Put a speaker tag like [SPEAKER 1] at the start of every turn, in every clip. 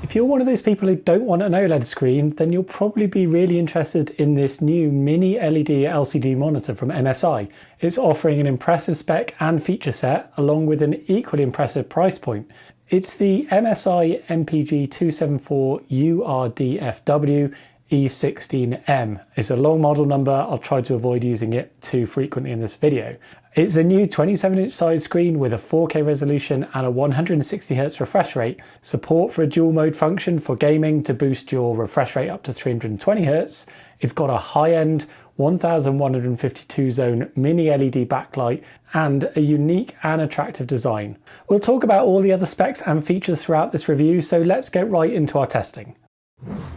[SPEAKER 1] If you're one of those people who don't want an OLED screen, then you'll probably be really interested in this new Mini LED LCD monitor from MSI. It's offering an impressive spec and feature set, along with an equally impressive price point. It's the MSI MPG 274URDFW E16M. It's a long model number. I'll try to avoid using it too frequently in this video. It's a new 27-inch size screen with a 4K resolution and a 160Hz refresh rate, support for a dual mode function for gaming to boost your refresh rate up to 320Hz. It's got a high-end 1152 zone mini LED backlight and a unique and attractive design. We'll talk about all the other specs and features throughout this review, so let's get right into our testing.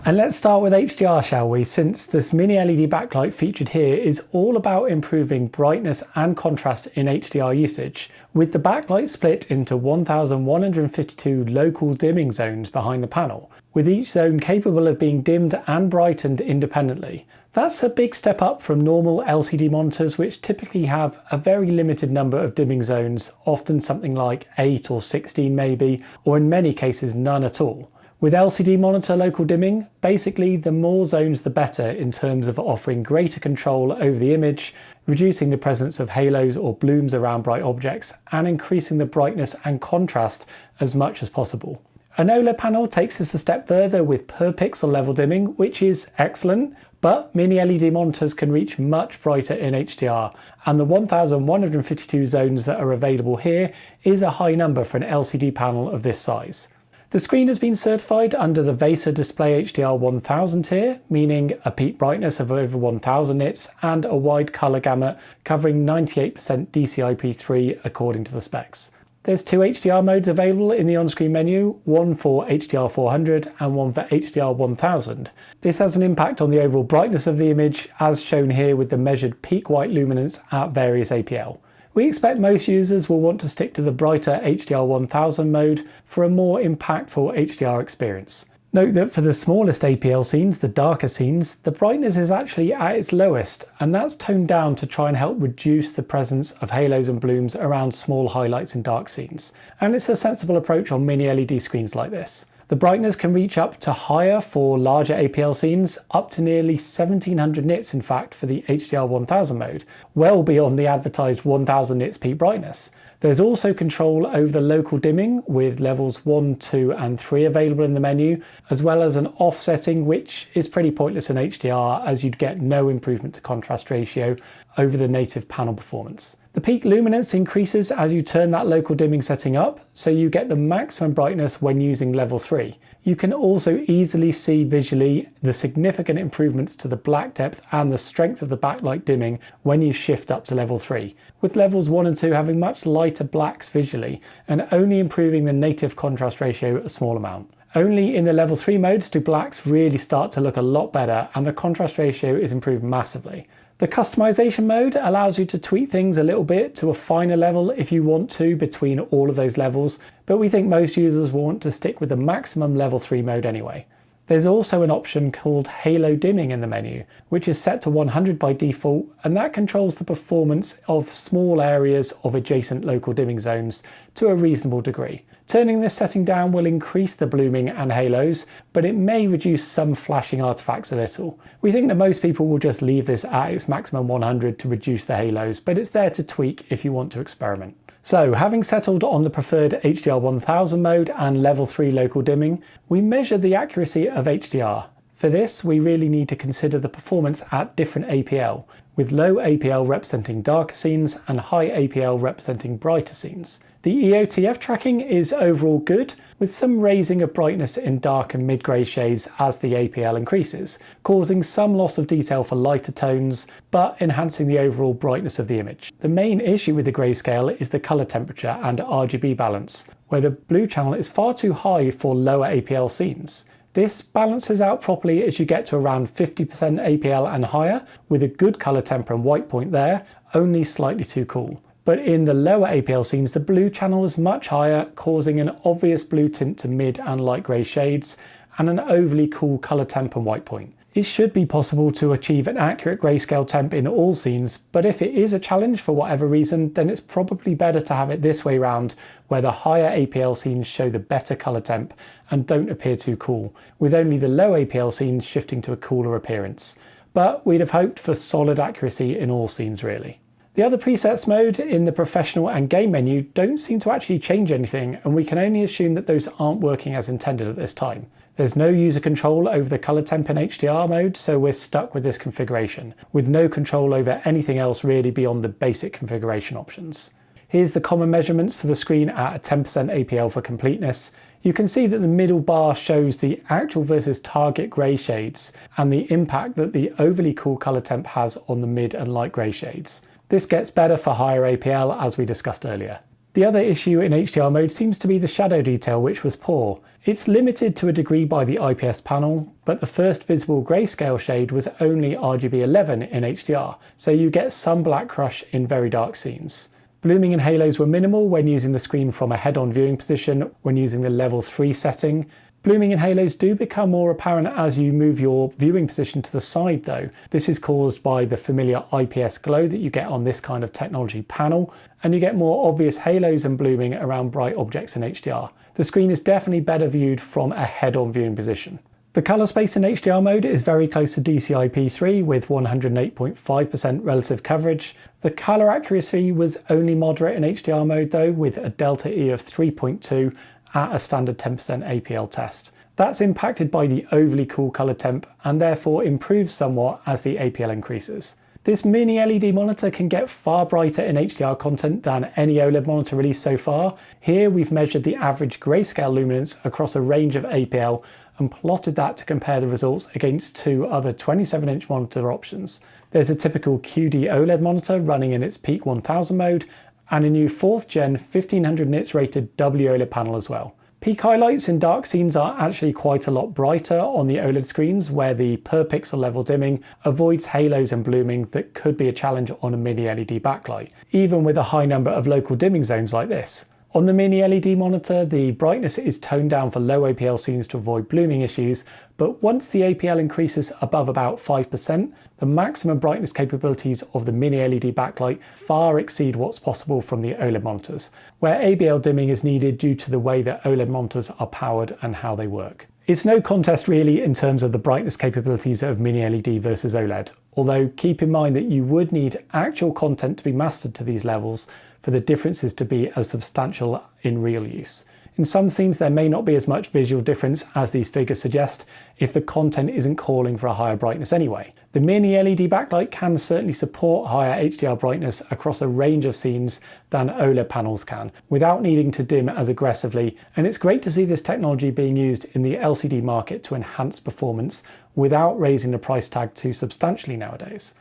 [SPEAKER 1] And let's start with HDR, shall we, since this mini LED backlight featured here is all about improving brightness and contrast in HDR usage, with the backlight split into 1152 local dimming zones behind the panel, with each zone capable of being dimmed and brightened independently. That's a big step up from normal LCD monitors, which typically have a very limited number of dimming zones, often something like 8 or 16 maybe, or in many cases none at all. With LCD monitor local dimming, basically the more zones the better in terms of offering greater control over the image, reducing the presence of halos or blooms around bright objects, and increasing the brightness and contrast as much as possible. An OLED panel takes this a step further with per pixel level dimming, which is excellent, but mini LED monitors can reach much brighter in HDR, and the 1152 zones that are available here is a high number for an LCD panel of this size. The screen has been certified under the VESA Display HDR 1000 tier, meaning a peak brightness of over 1000 nits and a wide colour gamut covering 98% DCI-P3 according to the specs. There's two HDR modes available in the on-screen menu, one for HDR 400 and one for HDR 1000. This has an impact on the overall brightness of the image, as shown here with the measured peak white luminance at various APL. We expect most users will want to stick to the brighter HDR 1000 mode for a more impactful HDR experience. Note that for the smallest APL scenes, the darker scenes, the brightness is actually at its lowest, and that's toned down to try and help reduce the presence of halos and blooms around small highlights in dark scenes. And it's a sensible approach on mini LED screens like this. The brightness can reach up to higher for larger APL scenes, up to nearly 1700 nits in fact for the HDR 1000 mode, well beyond the advertised 1000 nits peak brightness. There's also control over the local dimming with levels 1, 2 and 3 available in the menu, as well as an offsetting which is pretty pointless in HDR as you'd get no improvement to contrast ratio over the native panel performance. The peak luminance increases as you turn that local dimming setting up, so you get the maximum brightness when using level 3. You can also easily see visually the significant improvements to the black depth and the strength of the backlight dimming when you shift up to level 3, with levels 1 and 2 having much lighter blacks visually and only improving the native contrast ratio a small amount. Only in the level 3 modes do blacks really start to look a lot better and the contrast ratio is improved massively. The customization mode allows you to tweak things a little bit to a finer level if you want to between all of those levels, but we think most users will want to stick with the maximum level 3 mode anyway. There's also an option called halo dimming in the menu, which is set to 100 by default, and that controls the performance of small areas of adjacent local dimming zones to a reasonable degree. Turning this setting down will increase the blooming and halos, but it may reduce some flashing artifacts a little. We think that most people will just leave this at its maximum 100 to reduce the halos, but it's there to tweak if you want to experiment. So, having settled on the preferred HDR 1000 mode and level 3 local dimming, we measured the accuracy of HDR. For this, we really need to consider the performance at different APL, with low APL representing darker scenes and high APL representing brighter scenes. The EOTF tracking is overall good, with some raising of brightness in dark and mid-grey shades as the APL increases, causing some loss of detail for lighter tones, but enhancing the overall brightness of the image. The main issue with the grayscale is the colour temperature and RGB balance, where the blue channel is far too high for lower APL scenes. This balances out properly as you get to around 50% APL and higher, with a good colour temper and white point there, only slightly too cool. But in the lower APL scenes, the blue channel is much higher, causing an obvious blue tint to mid and light grey shades, and an overly cool colour temp and white point. It should be possible to achieve an accurate grayscale temp in all scenes, but if it is a challenge for whatever reason, then it's probably better to have it this way round, where the higher APL scenes show the better colour temp and don't appear too cool, with only the low APL scenes shifting to a cooler appearance. But we'd have hoped for solid accuracy in all scenes really. The other presets mode in the professional and game menu don't seem to actually change anything, and we can only assume that those aren't working as intended at this time. There's no user control over the colour temp in HDR mode, so we're stuck with this configuration, with no control over anything else really beyond the basic configuration options. Here's the common measurements for the screen at a 10% APL for completeness. You can see that the middle bar shows the actual versus target grey shades and the impact that the overly cool colour temp has on the mid and light grey shades. This gets better for higher APL as we discussed earlier. The other issue in HDR mode seems to be the shadow detail, which was poor. It's limited to a degree by the IPS panel, but the first visible grayscale shade was only RGB 11 in HDR, so you get some black crush in very dark scenes. Blooming and halos were minimal when using the screen from a head-on viewing position when using the level 3 setting. Blooming and halos do become more apparent as you move your viewing position to the side though. This is caused by the familiar IPS glow that you get on this kind of technology panel, and you get more obvious halos and blooming around bright objects in HDR. The screen is definitely better viewed from a head-on viewing position. The colour space in HDR mode is very close to DCI-P3 with 108.5% relative coverage. The colour accuracy was only moderate in HDR mode though, with a delta E of 3.2 at a standard 10% APL test. That's impacted by the overly cool colour temp and therefore improves somewhat as the APL increases. This mini LED monitor can get far brighter in HDR content than any OLED monitor released so far. Here we've measured the average grayscale luminance across a range of APL and plotted that to compare the results against two other 27-inch monitor options. There's a typical QD OLED monitor running in its peak 1000 mode, and a new 4th gen 1500 nits rated W OLED panel as well. Peak highlights in dark scenes are actually quite a lot brighter on the OLED screens, where the per pixel level dimming avoids halos and blooming that could be a challenge on a mini LED backlight, even with a high number of local dimming zones like this. On the mini LED monitor, the brightness is toned down for low APL scenes to avoid blooming issues, but once the APL increases above about 5%, the maximum brightness capabilities of the mini LED backlight far exceed what's possible from the OLED monitors, where ABL dimming is needed due to the way that OLED monitors are powered and how they work. It's no contest really in terms of the brightness capabilities of mini LED versus OLED, although keep in mind that you would need actual content to be mastered to these levels for the differences to be as substantial in real use. In some scenes there may not be as much visual difference as these figures suggest if the content isn't calling for a higher brightness anyway. The mini LED backlight can certainly support higher HDR brightness across a range of scenes than OLED panels can, without needing to dim as aggressively, and it's great to see this technology being used in the LCD market to enhance performance without raising the price tag too substantially nowadays.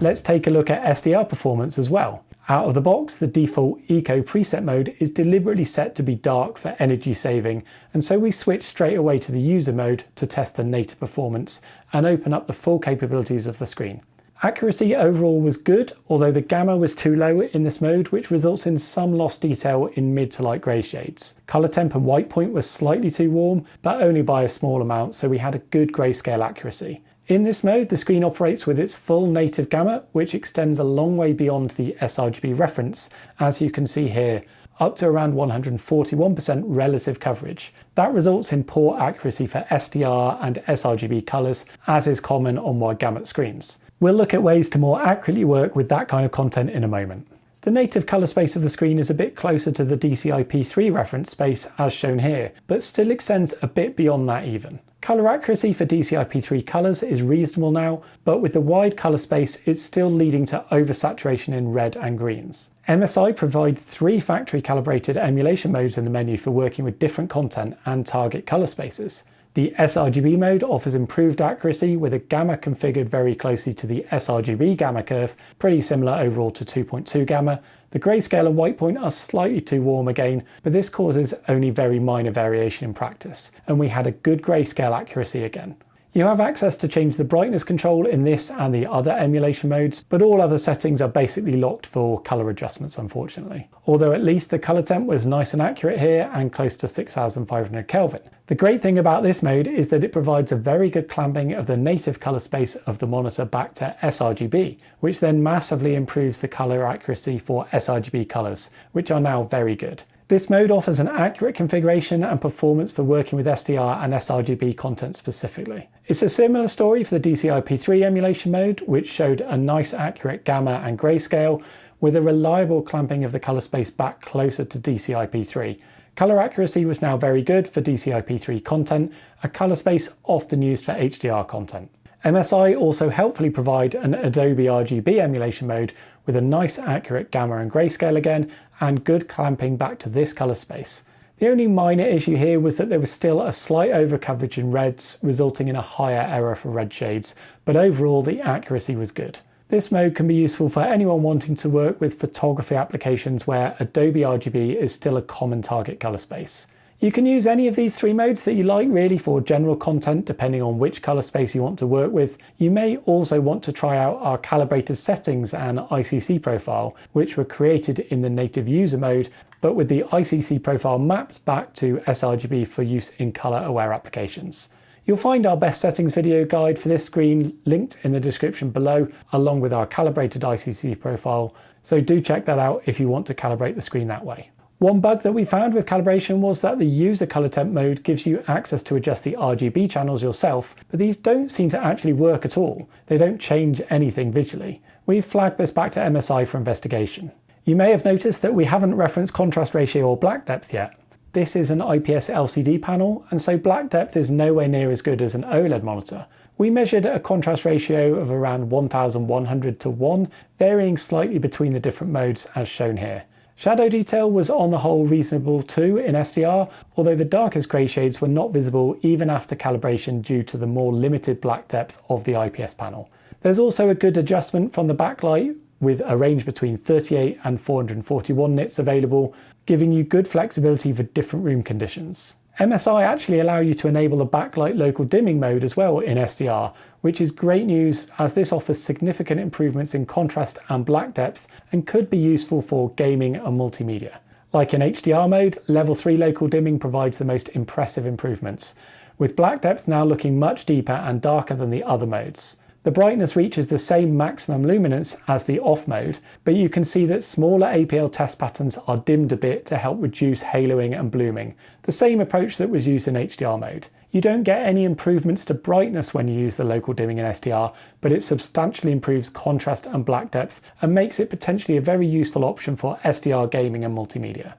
[SPEAKER 1] Let's take a look at SDR performance as well. Out of the box, the default Eco preset mode is deliberately set to be dark for energy saving, and so we switch straight away to the user mode to test the native performance and open up the full capabilities of the screen. Accuracy overall was good, although the gamma was too low in this mode, which results in some lost detail in mid to light grey shades. Colour temp and white point was slightly too warm, but only by a small amount, so we had a good grayscale accuracy. In this mode, the screen operates with its full native gamma, which extends a long way beyond the sRGB reference, as you can see here, up to around 141% relative coverage. That results in poor accuracy for SDR and sRGB colours, as is common on wide gamut screens. We'll look at ways to more accurately work with that kind of content in a moment. The native colour space of the screen is a bit closer to the DCI-P3 reference space as shown here, but still extends a bit beyond that even. Colour accuracy for DCI-P3 colours is reasonable now, but with the wide colour space it's still leading to oversaturation in red and greens. MSI provide 3 factory calibrated emulation modes in the menu for working with different content and target colour spaces. The sRGB mode offers improved accuracy with a gamma configured very closely to the sRGB gamma curve, pretty similar overall to 2.2 gamma. The grayscale and white point are slightly too warm again, but this causes only very minor variation in practice, and we had a good grayscale accuracy again. You have access to change the brightness control in this and the other emulation modes, but all other settings are basically locked for colour adjustments, unfortunately. Although at least the colour temp was nice and accurate here and close to 6500 Kelvin. The great thing about this mode is that it provides a very good clamping of the native colour space of the monitor back to sRGB, which then massively improves the colour accuracy for sRGB colours, which are now very good. This mode offers an accurate configuration and performance for working with SDR and sRGB content specifically. It's a similar story for the DCI-P3 emulation mode, which showed a nice accurate gamma and grayscale with a reliable clamping of the colour space back closer to DCI-P3. Colour accuracy was now very good for DCI-P3 content, a colour space often used for HDR content. MSI also helpfully provide an Adobe RGB emulation mode with a nice accurate gamma and grayscale again, and good clamping back to this colour space. The only minor issue here was that there was still a slight overcoverage in reds, resulting in a higher error for red shades, but overall the accuracy was good. This mode can be useful for anyone wanting to work with photography applications where Adobe RGB is still a common target colour space. You can use any of these three modes that you like really for general content depending on which colour space you want to work with. You may also want to try out our calibrated settings and ICC profile, which were created in the native user mode, but with the ICC profile mapped back to sRGB for use in colour aware applications. You'll find our best settings video guide for this screen linked in the description below, along with our calibrated ICC profile, so do check that out if you want to calibrate the screen that way. One bug that we found with calibration was that the user colour temp mode gives you access to adjust the RGB channels yourself, but these don't seem to actually work at all. They don't change anything visually. We've flagged this back to MSI for investigation. You may have noticed that we haven't referenced contrast ratio or black depth yet. This is an IPS LCD panel, and so black depth is nowhere near as good as an OLED monitor. We measured a contrast ratio of around 1100 to 1, varying slightly between the different modes as shown here. Shadow detail was on the whole reasonable too in SDR, although the darkest grey shades were not visible even after calibration due to the more limited black depth of the IPS panel. There's also a good adjustment from the backlight with a range between 38 and 441 nits available, giving you good flexibility for different room conditions. MSI actually allow you to enable the backlight local dimming mode as well in SDR, which is great news as this offers significant improvements in contrast and black depth and could be useful for gaming and multimedia. Like in HDR mode, level 3 local dimming provides the most impressive improvements, with black depth now looking much deeper and darker than the other modes. The brightness reaches the same maximum luminance as the off mode, but you can see that smaller APL test patterns are dimmed a bit to help reduce haloing and blooming, the same approach that was used in HDR mode. You don't get any improvements to brightness when you use the local dimming in SDR, but it substantially improves contrast and black depth and makes it potentially a very useful option for SDR gaming and multimedia.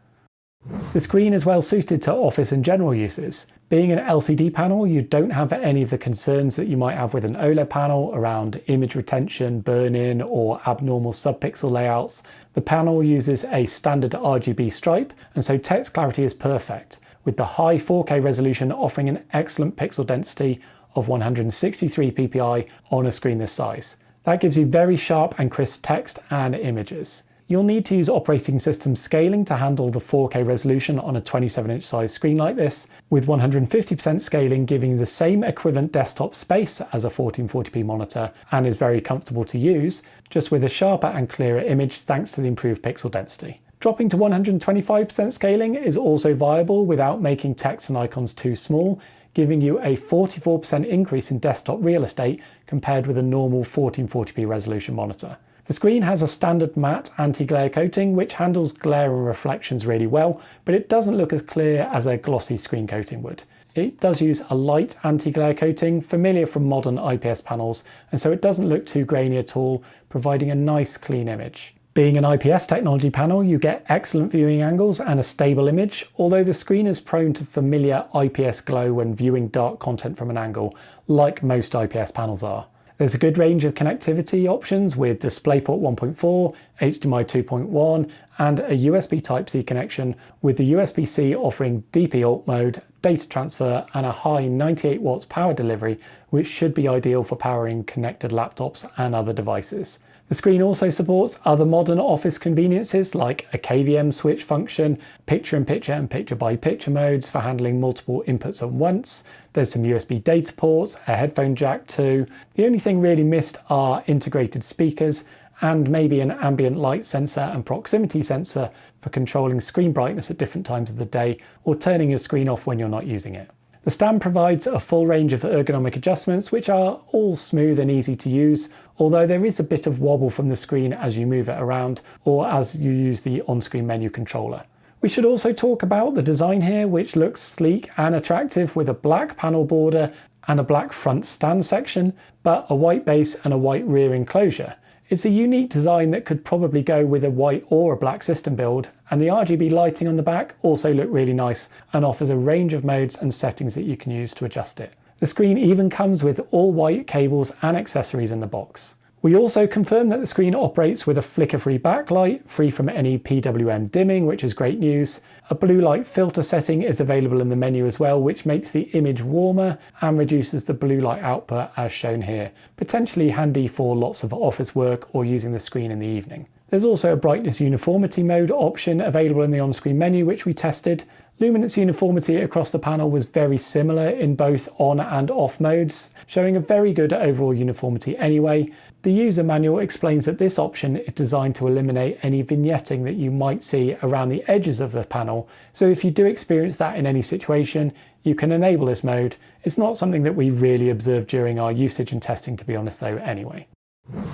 [SPEAKER 1] The screen is well suited to office and general uses. Being an LCD panel, you don't have any of the concerns that you might have with an OLED panel around image retention, burn-in, or abnormal subpixel layouts. The panel uses a standard RGB stripe, and so text clarity is perfect, with the high 4K resolution offering an excellent pixel density of 163 ppi on a screen this size. That gives you very sharp and crisp text and images. You'll need to use operating system scaling to handle the 4K resolution on a 27-inch size screen like this, with 150% scaling giving you the same equivalent desktop space as a 1440p monitor and is very comfortable to use, just with a sharper and clearer image thanks to the improved pixel density. Dropping to 125% scaling is also viable without making text and icons too small, giving you a 44% increase in desktop real estate compared with a normal 1440p resolution monitor. The screen has a standard matte anti-glare coating which handles glare and reflections really well, but it doesn't look as clear as a glossy screen coating would. It does use a light anti-glare coating, familiar from modern IPS panels, and so it doesn't look too grainy at all, providing a nice clean image. Being an IPS technology panel, you get excellent viewing angles and a stable image, although the screen is prone to familiar IPS glow when viewing dark content from an angle, like most IPS panels are. There's a good range of connectivity options with DisplayPort 1.4, HDMI 2.1 and a USB Type-C connection, with the USB-C offering DP alt mode, data transfer and a high 98 watts power delivery, which should be ideal for powering connected laptops and other devices. The screen also supports other modern office conveniences like a KVM switch function, picture-in-picture and picture-by-picture modes for handling multiple inputs at once. There's some USB data ports, a headphone jack too. The only thing really missed are integrated speakers and maybe an ambient light sensor and proximity sensor for controlling screen brightness at different times of the day or turning your screen off when you're not using it. The stand provides a full range of ergonomic adjustments which are all smooth and easy to use, although there is a bit of wobble from the screen as you move it around or as you use the on-screen menu controller. We should also talk about the design here, which looks sleek and attractive with a black panel border and a black front stand section, but a white base and a white rear enclosure. It's a unique design that could probably go with a white or a black system build, and the RGB lighting on the back also look really nice and offers a range of modes and settings that you can use to adjust it. The screen even comes with all white cables and accessories in the box. We also confirm that the screen operates with a flicker-free backlight, free from any PWM dimming, which is great news. A blue light filter setting is available in the menu as well, which makes the image warmer and reduces the blue light output as shown here, potentially handy for lots of office work or using the screen in the evening. There's also a brightness uniformity mode option available in the on-screen menu, which we tested. Luminance uniformity across the panel was very similar in both on and off modes, showing a very good overall uniformity anyway. The user manual explains that this option is designed to eliminate any vignetting that you might see around the edges of the panel, so if you do experience that in any situation, you can enable this mode. It's not something that we really observed during our usage and testing, to be honest though, anyway.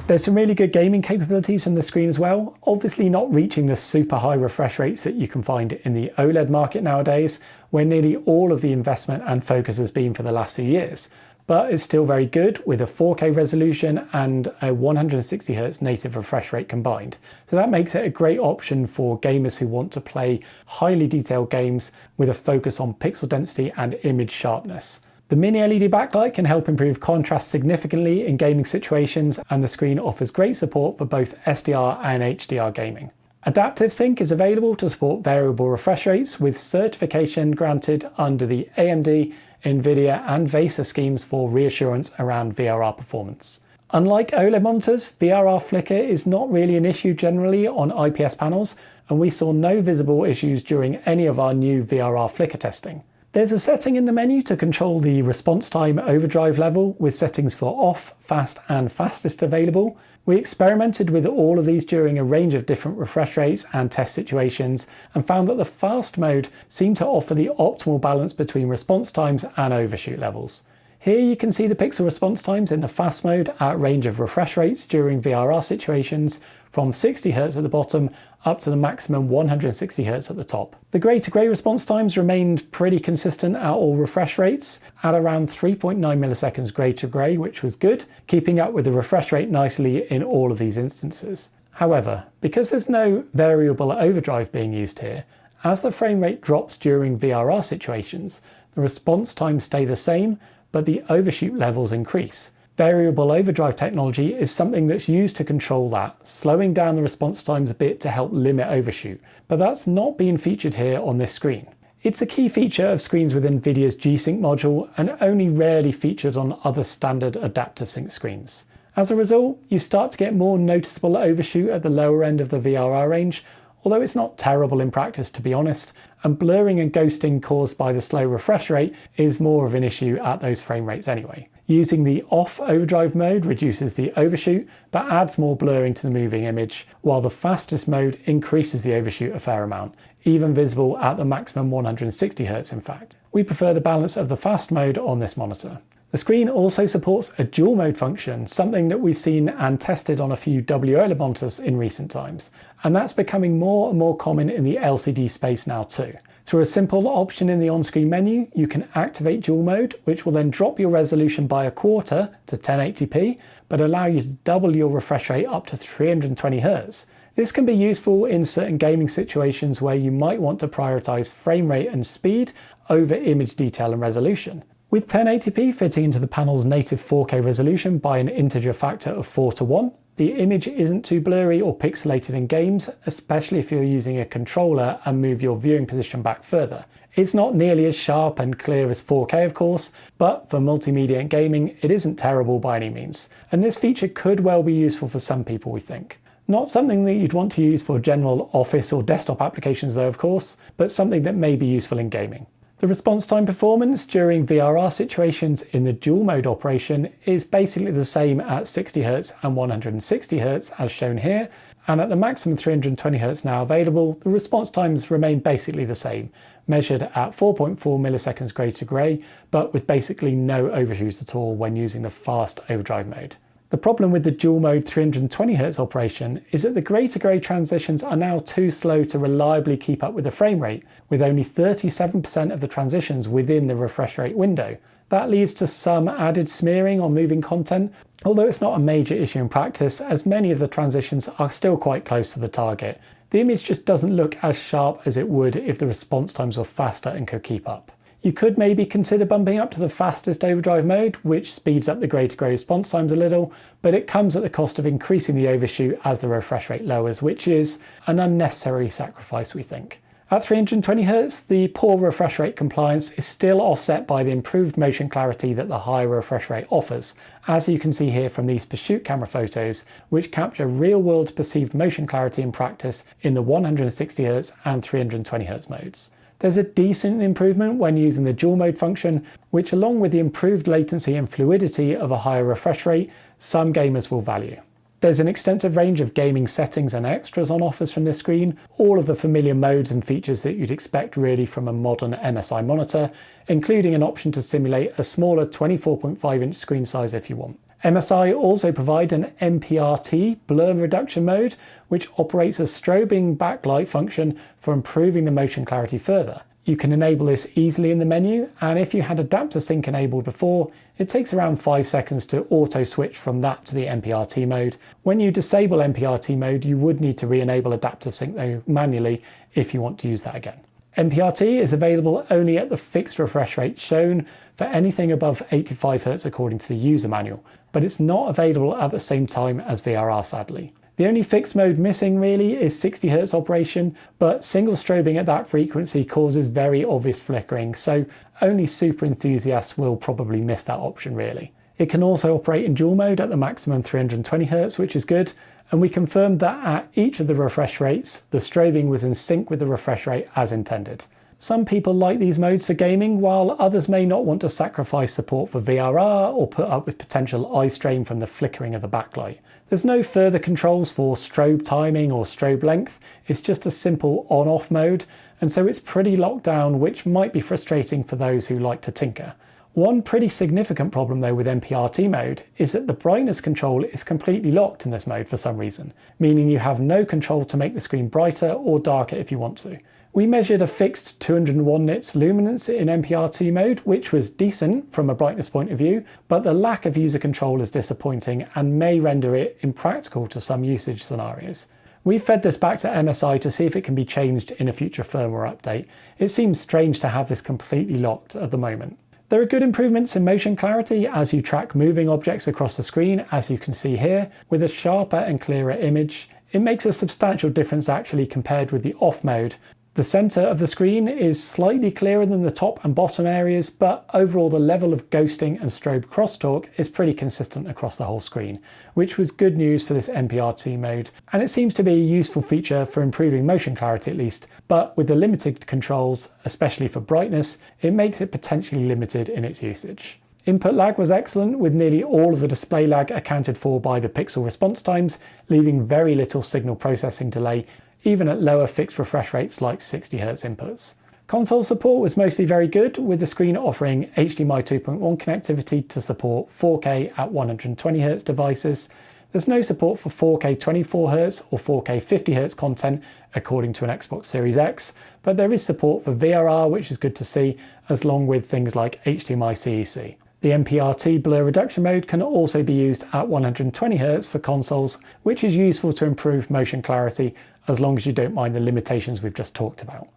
[SPEAKER 1] There's some really good gaming capabilities from the screen as well, obviously not reaching the super high refresh rates that you can find in the OLED market nowadays, where nearly all of the investment and focus has been for the last few years. But it's still very good with a 4K resolution and a 160Hz native refresh rate combined. So that makes it a great option for gamers who want to play highly detailed games with a focus on pixel density and image sharpness. The Mini LED backlight can help improve contrast significantly in gaming situations, and the screen offers great support for both SDR and HDR gaming. Adaptive Sync is available to support variable refresh rates with certification granted under the AMD, NVIDIA and VESA schemes for reassurance around VRR performance. Unlike OLED monitors, VRR flicker is not really an issue generally on IPS panels, and we saw no visible issues during any of our new VRR flicker testing. There's a setting in the menu to control the response time overdrive level with settings for off, fast and fastest available. We experimented with all of these during a range of different refresh rates and test situations and found that the fast mode seemed to offer the optimal balance between response times and overshoot levels. Here you can see the pixel response times in the fast mode at a range of refresh rates during VRR situations, from 60Hz at the bottom up to the maximum 160Hz at the top. The grey to grey response times remained pretty consistent at all refresh rates, at around 3.9 milliseconds grey to grey, which was good, keeping up with the refresh rate nicely in all of these instances. However, because there's no variable overdrive being used here, as the frame rate drops during VRR situations, the response times stay the same, but the overshoot levels increase. Variable overdrive technology is something that's used to control that, slowing down the response times a bit to help limit overshoot, but that's not being featured here on this screen. It's a key feature of screens with NVIDIA's G-Sync module and only rarely featured on other standard adaptive sync screens. As a result, you start to get more noticeable overshoot at the lower end of the VRR range, although it's not terrible in practice to be honest, and blurring and ghosting caused by the slow refresh rate is more of an issue at those frame rates anyway. Using the off overdrive mode reduces the overshoot, but adds more blur into the moving image, while the fastest mode increases the overshoot a fair amount, even visible at the maximum 160Hz in fact. We prefer the balance of the fast mode on this monitor. The screen also supports a dual mode function, something that we've seen and tested on a few WOLED monitors in recent times, and that's becoming more and more common in the LCD space now too. Through a simple option in the on-screen menu, you can activate dual mode, which will then drop your resolution by a quarter to 1080p, but allow you to double your refresh rate up to 320Hz. This can be useful in certain gaming situations where you might want to prioritize frame rate and speed over image detail and resolution. With 1080p fitting into the panel's native 4K resolution by an integer factor of 4:1, the image isn't too blurry or pixelated in games, especially if you're using a controller and move your viewing position back further. It's not nearly as sharp and clear as 4K of course, but for multimedia and gaming it isn't terrible by any means, and this feature could well be useful for some people we think. Not something that you'd want to use for general office or desktop applications though of course, but something that may be useful in gaming. The response time performance during VRR situations in the dual mode operation is basically the same at 60Hz and 160Hz as shown here, and at the maximum 320Hz now available, the response times remain basically the same, measured at 4.4 milliseconds grey to grey, but with basically no overshoot at all when using the fast overdrive mode. The problem with the dual mode 320Hz operation is that the grey to grey transitions are now too slow to reliably keep up with the frame rate, with only 37% of the transitions within the refresh rate window. That leads to some added smearing on moving content, although it's not a major issue in practice as many of the transitions are still quite close to the target. The image just doesn't look as sharp as it would if the response times were faster and could keep up. You could maybe consider bumping up to the fastest overdrive mode, which speeds up the grey to grey response times a little, but it comes at the cost of increasing the overshoot as the refresh rate lowers, which is an unnecessary sacrifice we think. At 320Hz, the poor refresh rate compliance is still offset by the improved motion clarity that the higher refresh rate offers, as you can see here from these pursuit camera photos, which capture real-world perceived motion clarity in practice in the 160Hz and 320Hz modes. There's a decent improvement when using the dual mode function, which along with the improved latency and fluidity of a higher refresh rate, some gamers will value. There's an extensive range of gaming settings and extras on offers from this screen, all of the familiar modes and features that you'd expect really from a modern MSI monitor, including an option to simulate a smaller 24.5-inch screen size if you want. MSI also provide an MPRT blur reduction mode, which operates a strobing backlight function for improving the motion clarity further. You can enable this easily in the menu, and if you had adapter sync enabled before, it takes around 5 seconds to auto switch from that to the MPRT mode. When you disable MPRT mode, you would need to re-enable adaptive sync though manually if you want to use that again. MPRT is available only at the fixed refresh rate shown for anything above 85Hz according to the user manual, but it's not available at the same time as VRR sadly. The only fixed mode missing really is 60Hz operation, but single strobing at that frequency causes very obvious flickering, so only super enthusiasts will probably miss that option really. It can also operate in dual mode at the maximum 320Hz, which is good, and we confirmed that at each of the refresh rates, the strobing was in sync with the refresh rate as intended. Some people like these modes for gaming, while others may not want to sacrifice support for VRR or put up with potential eye strain from the flickering of the backlight. There's no further controls for strobe timing or strobe length, it's just a simple on-off mode, and so it's pretty locked down, which might be frustrating for those who like to tinker. One pretty significant problem though with MPRT mode is that the brightness control is completely locked in this mode for some reason, meaning you have no control to make the screen brighter or darker if you want to. We measured a fixed 201 nits luminance in MPRT mode, which was decent from a brightness point of view, but the lack of user control is disappointing and may render it impractical to some usage scenarios. We fed this back to MSI to see if it can be changed in a future firmware update. It seems strange to have this completely locked at the moment. There are good improvements in motion clarity as you track moving objects across the screen, as you can see here, with a sharper and clearer image. It makes a substantial difference actually compared with the off mode. The centre of the screen is slightly clearer than the top and bottom areas, but overall the level of ghosting and strobe crosstalk is pretty consistent across the whole screen, which was good news for this MPRT mode, and it seems to be a useful feature for improving motion clarity at least, but with the limited controls, especially for brightness, it makes it potentially limited in its usage. Input lag was excellent, with nearly all of the display lag accounted for by the pixel response times, leaving very little signal processing delay, even at lower fixed refresh rates like 60Hz inputs. Console support was mostly very good, with the screen offering HDMI 2.1 connectivity to support 4K at 120Hz devices. There's no support for 4K 24Hz or 4K 50Hz content according to an Xbox Series X, but there is support for VRR, which is good to see, as long with things like HDMI CEC. The MPRT blur reduction mode can also be used at 120Hz for consoles, which is useful to improve motion clarity as long as you don't mind the limitations we've just talked about.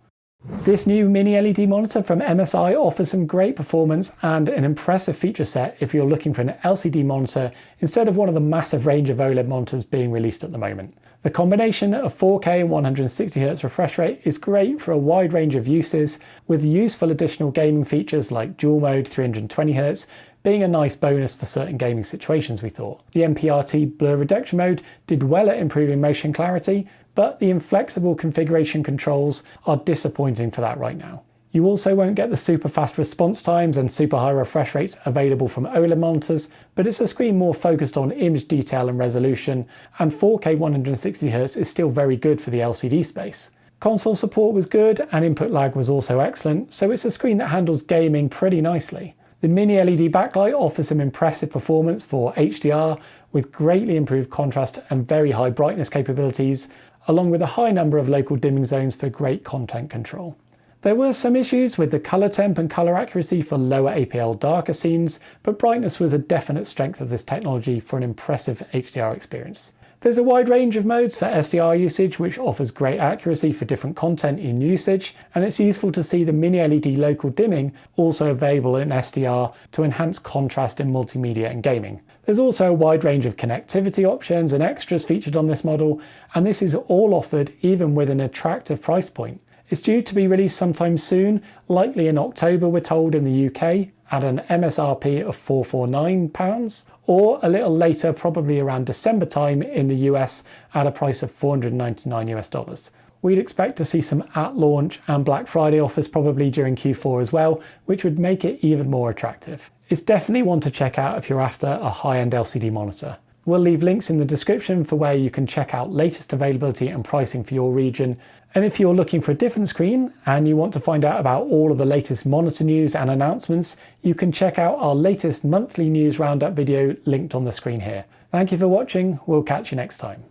[SPEAKER 1] This new Mini LED monitor from MSI offers some great performance and an impressive feature set if you're looking for an LCD monitor instead of one of the massive range of OLED monitors being released at the moment. The combination of 4K and 160Hz refresh rate is great for a wide range of uses, with useful additional gaming features like dual mode 320Hz being a nice bonus for certain gaming situations, we thought. The MPRT blur reduction mode did well at improving motion clarity, but the inflexible configuration controls are disappointing for that right now. You also won't get the super fast response times and super high refresh rates available from OLED monitors, but it's a screen more focused on image detail and resolution, and 4K 160Hz is still very good for the LCD space. Console support was good and input lag was also excellent, so it's a screen that handles gaming pretty nicely. The Mini LED backlight offers some impressive performance for HDR with greatly improved contrast and very high brightness capabilities, along with a high number of local dimming zones for great content control. There were some issues with the colour temp and colour accuracy for lower APL darker scenes, but brightness was a definite strength of this technology for an impressive HDR experience. There's a wide range of modes for SDR usage, which offers great accuracy for different content in usage, and it's useful to see the Mini LED local dimming also available in SDR to enhance contrast in multimedia and gaming. There's also a wide range of connectivity options and extras featured on this model, and this is all offered even with an attractive price point. It's due to be released sometime soon, likely in October we're told in the UK, at an MSRP of £449, or a little later, probably around December time in the US at a price of $499 US. We'd expect to see some at launch and Black Friday offers probably during Q4 as well, which would make it even more attractive. It's definitely one to check out if you're after a high-end LCD monitor. We'll leave links in the description for where you can check out latest availability and pricing for your region. And if you're looking for a different screen and you want to find out about all of the latest monitor news and announcements, you can check out our latest monthly news roundup video linked on the screen here. Thank you for watching. We'll catch you next time.